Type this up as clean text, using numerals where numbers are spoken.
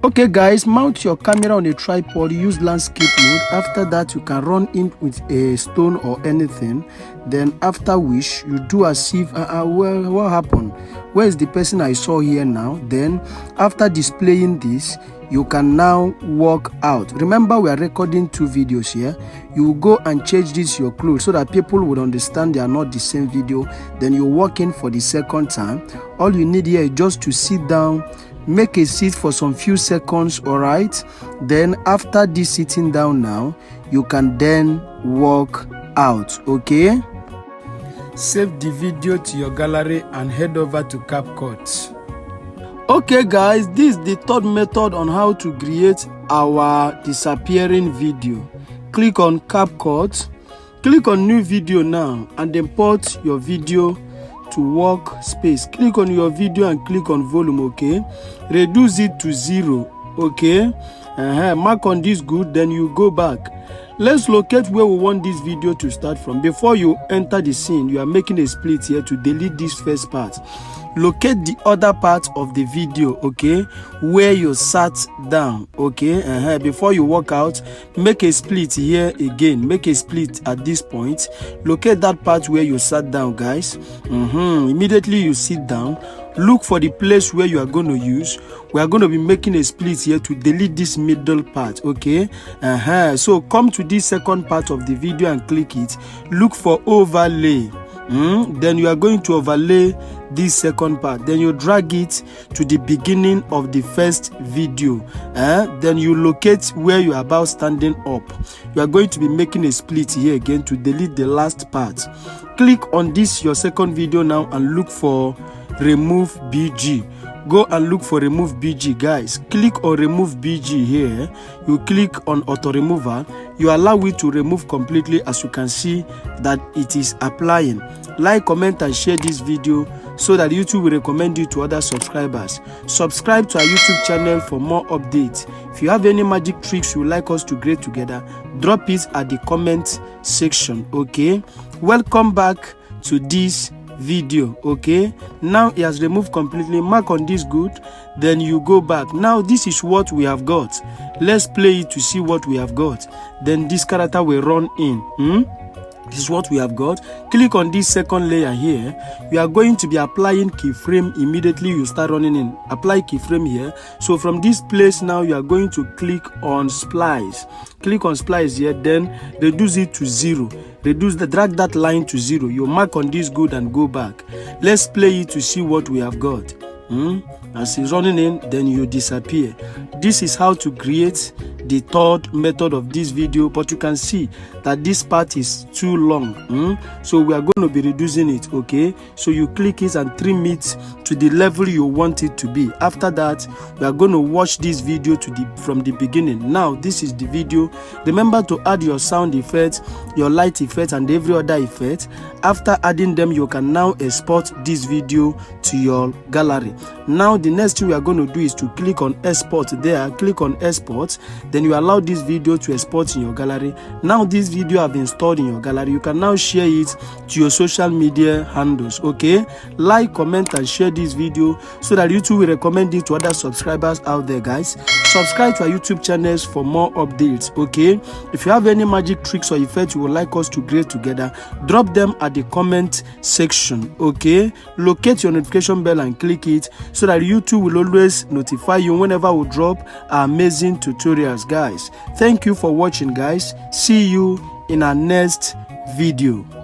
Okay guys, mount your camera on a tripod, use landscape mode. After that, you can run in with a stone or anything. Then after which, you do as if, well, what happened? Where is the person I saw here now? Then after displaying this, you can now walk out. Remember, we are recording 2 videos here. You will go and change this your clothes so that people would understand they are not the same video. Then you walk in for the second time. All you need here is just to sit down, make a seat for some few seconds. All right, then after this sitting down now, you can then walk out. Okay, save the video to your gallery and head over to CapCut. Okay guys, this is the third method on how to create our disappearing video. Click on CapCut, click on new video now, and import your video to workspace. Click on your video and click on volume. Okay, reduce it to 0. Okay, mark on this good, then you go back. Let's locate where we want this video to start from. Before you enter the scene, you are making a split here to delete this first part. Locate the other part of the video, okay, where you sat down. Okay, before you walk out, make a split here again. Make a split at this point. Locate that part where you sat down, guys. Immediately you sit down, look for the place where you are going to use. We are going to be making a split here to delete this middle part. Okay, so come to this second part of the video and click it. Look for overlay. Then you are going to overlay this second part. Then you drag it to the beginning of the first video. Then you locate where you are about standing up. You are going to be making a split here again to delete the last part. Click on this your second video now and look for remove BG. Go and look for remove BG, guys. Click on remove BG here. You click on auto remover. You allow it to remove completely, as you can see that it is applying. Like, comment and share this video so that YouTube will recommend you to other subscribers. Subscribe to our YouTube channel for more updates. If you have any magic tricks you would like us to create together, drop it at the comment section. Okay, welcome back to this video. Okay, now it has removed completely. Mark on this good, then you go back. Now this is what we have got. Let's play it to see what we have got. Then this character will run in. This is what we have got. Click on this second layer here. You are going to be applying keyframe immediately you start running in. Apply keyframe here. So from this place now, you are going to click on Splice. Click on Splice here, then reduce it to 0. Drag that line to 0. You mark on this good and go back. Let's play it to see what we have got. As it's running in, then you disappear. This is how to create the third method of this video, but you can see that this part is too long. So we are going to be reducing it. Okay, so you click it and trim it to the level you want it to be. After that, we are going to watch this video from the beginning. Now this is the video. Remember to add your sound effects, your light effects, and every other effect. After adding them, you can now export this video to your gallery. Now the next thing we are going to do is to click on export there. Click on export, then you allow this video to export in your gallery. Now this video have been stored in your gallery. You can now share it to your social media handles. Okay, like, comment and share this video so that YouTube will recommend it to other subscribers out there. Guys, subscribe to our YouTube channels for more updates. Okay, if you have any magic tricks or effects you would like us to create together, drop them at the comment section. Okay, locate your notification bell and click it so that YouTube will always notify you whenever we drop our amazing tutorials. Guys, thank you for watching. Guys, see you in our next video.